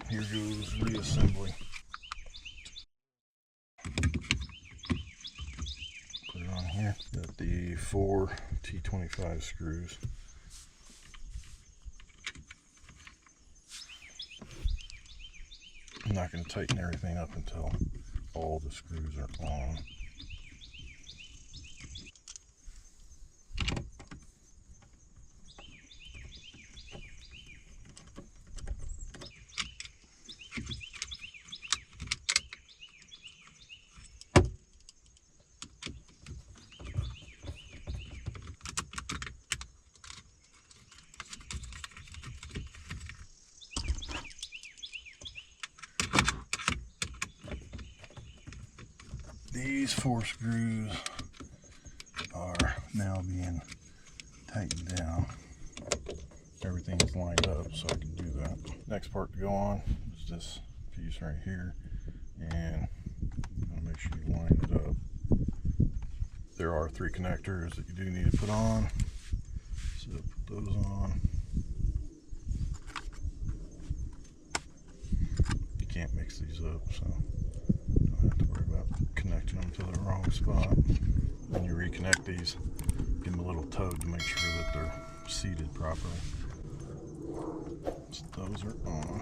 Here goes reassembly. Put it on here. Got the 4 T25 screws. I'm not going to tighten everything up until all the screws are on. These 4 screws are now being tightened down. Everything is lined up, so I can do that. Next part to go on is this piece right here, and I'm going to make sure you line it up. There are 3 connectors that you do need to put on, so put those on. You can't mix these up, so don't have to worry about connecting them to the wrong spot. When you reconnect these, give them a little tug to make sure that they're seated properly. So those are on.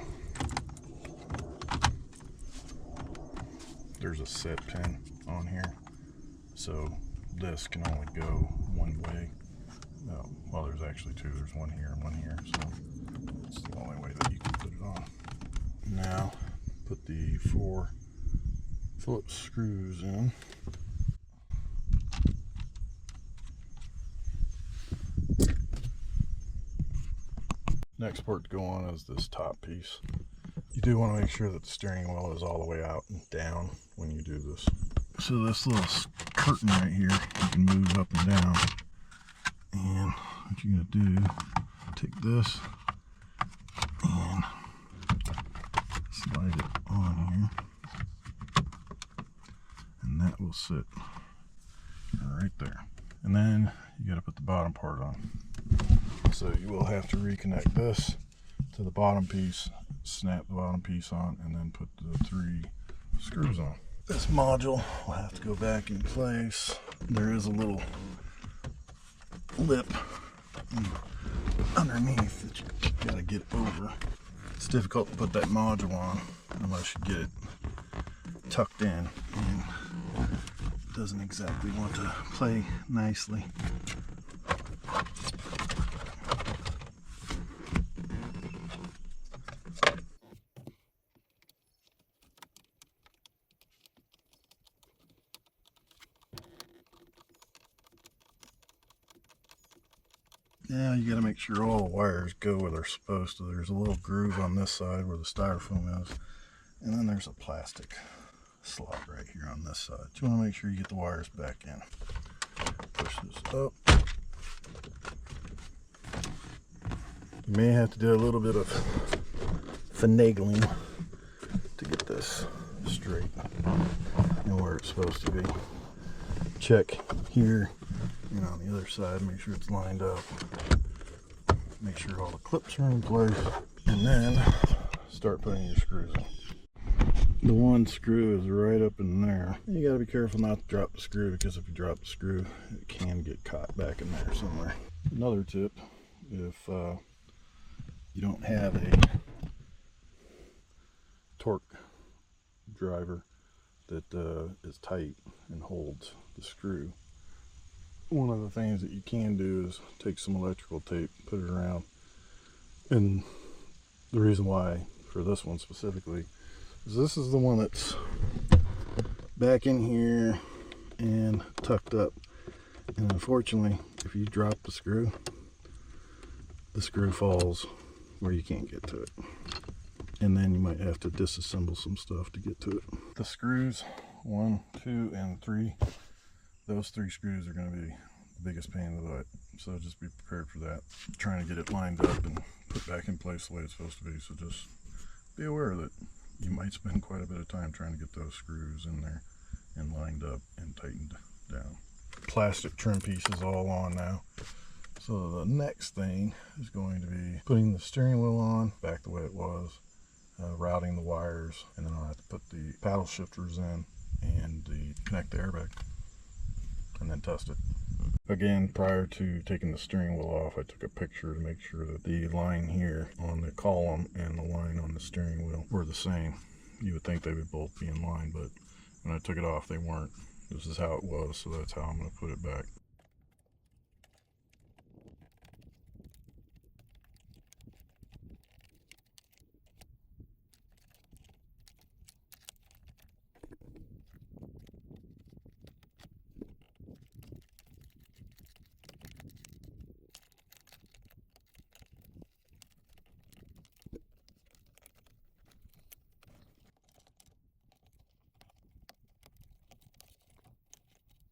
There's a set pin on here, so this can only go one way. Well, there's actually 2. There's one here and one here, so it's the only way that you can put it on. Now, put the 4 Phillips screws in. Next part to go on is this top piece. You do want to make sure that the steering wheel is all the way out and down when you do this. So this little curtain right here, you can move up and down. And what you're going to do, take this and slide it on here. And that will sit right there. And then you got to put the bottom part on. So you will have to reconnect this to the bottom piece, snap the bottom piece on, and then put the 3 screws on. This module will have to go back in place. There is a little lip underneath that you gotta get over. It's difficult to put that module on unless you get it tucked in, and it doesn't exactly want to play nicely. Now you got to make sure all the wires go where they're supposed to. There's a little groove on this side where the styrofoam is, and then there's a plastic slot right here on this side. You want to make sure you get the wires back in. Push this up. You may have to do a little bit of finagling to get this straight and where it's supposed to be. Check here and on the other side, make sure it's lined up. Make sure all the clips are in place, and then start putting your screws in. The one screw is right up in there. You gotta be careful not to drop the screw, because if you drop the screw, it can get caught back in there somewhere. Another tip, if you don't have a torque driver that is tight and holds the screw, one of the things that you can do is take some electrical tape, put it around. And the reason why for this one specifically is this is the one that's back in here and tucked up, and unfortunately if you drop the screw falls where you can't get to it, and then you might have to disassemble some stuff to get to it. The screws 1, 2, and 3, those 3 screws are going to be the biggest pain in the butt, so just be prepared for that. Trying to get it lined up and put back in place the way it's supposed to be, so just be aware that you might spend quite a bit of time trying to get those screws in there and lined up and tightened down. Plastic trim piece is all on now, so the next thing is going to be putting the steering wheel on back the way it was, routing the wires, and then I'll have to put the paddle shifters in and connect the airbag and then test it. Again, prior to taking the steering wheel off, I took a picture to make sure that the line here on the column and the line on the steering wheel were the same. You would think they would both be in line, but when I took it off, they weren't. This is how it was, so that's how I'm going to put it back.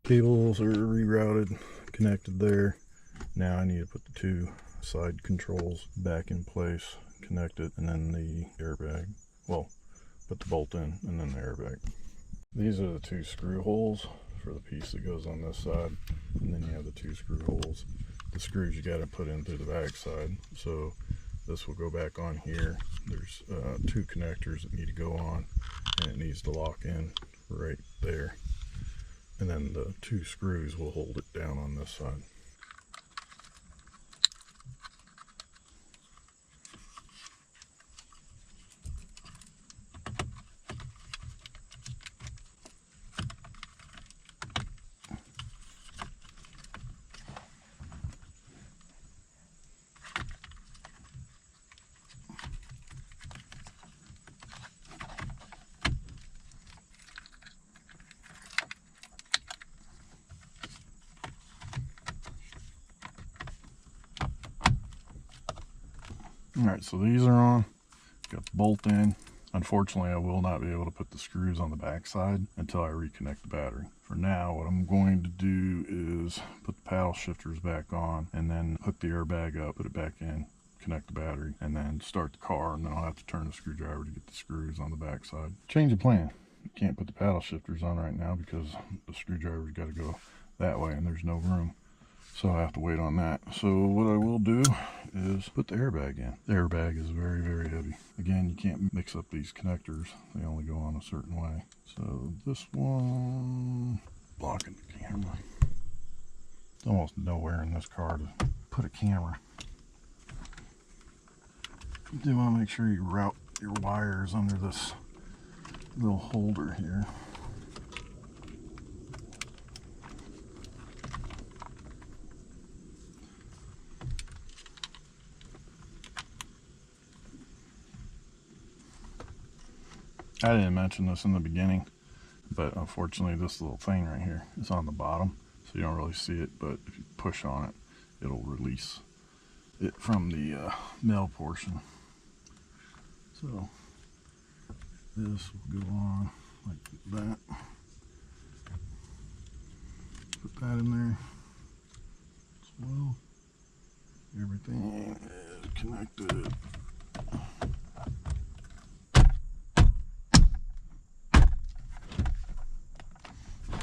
Cables are rerouted, connected there. Now I need to put the two side controls back in place, connect it, and then the airbag. Well, put the bolt in and then the airbag. These are the two screw holes for the piece that goes on this side, and then you have the two screw holes. The screws you got to put in through the back side. So this will go back on here. There's two connectors that need to go on, and it needs to lock in right there. And then the two screws will hold it down on this side. Alright, so these are on. Got the bolt in. Unfortunately, I will not be able to put the screws on the back side until I reconnect the battery. For now, what I'm going to do is put the paddle shifters back on and then hook the airbag up, put it back in, connect the battery, and then start the car, and then I'll have to turn the screwdriver to get the screws on the back side. Change of plan. You can't put the paddle shifters on right now because the screwdriver's got to go that way and there's no room. So I have to wait on that. So what I will do is put the airbag in. The airbag is very, very heavy. Again, you can't mix up these connectors. They only go on a certain way. So this one, blocking the camera. There's almost nowhere in this car to put a camera. You do want to make sure you route your wires under this little holder here. I didn't mention this in the beginning, but unfortunately this little thing right here is on the bottom, so you don't really see it, but if you push on it, it'll release it from the metal portion. So this will go on like that. Put that in there as well. Everything is connected.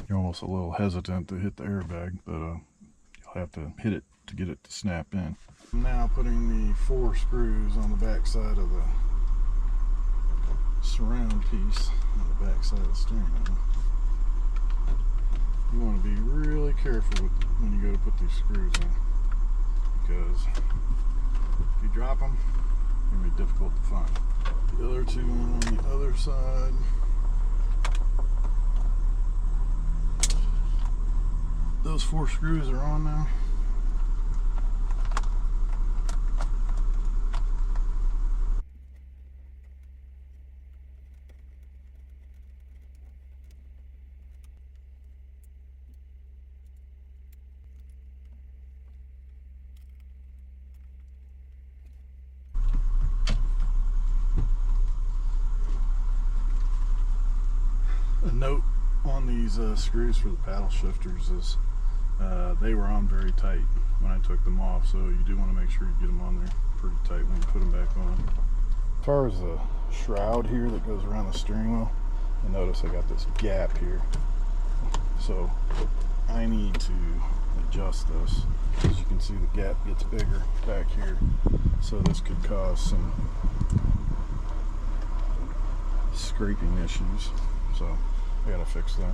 You're almost a little hesitant to hit the airbag, but you'll have to hit it to get it to snap in. I'm now putting the 4 screws on the back side of the surround piece on the back side of the steering wheel. You want to be really careful when you go to put these screws in, because if you drop them, it's going to be difficult to find. The other two on the other side. Those 4 screws are on now. A note on these screws for the paddle shifters is they were on very tight when I took them off, so you do want to make sure you get them on there pretty tight when you put them back on. As far as the shroud here that goes around the steering wheel, you notice I got this gap here, so I need to adjust this. As you can see, the gap gets bigger back here, so this could cause some scraping issues, so I gotta fix that.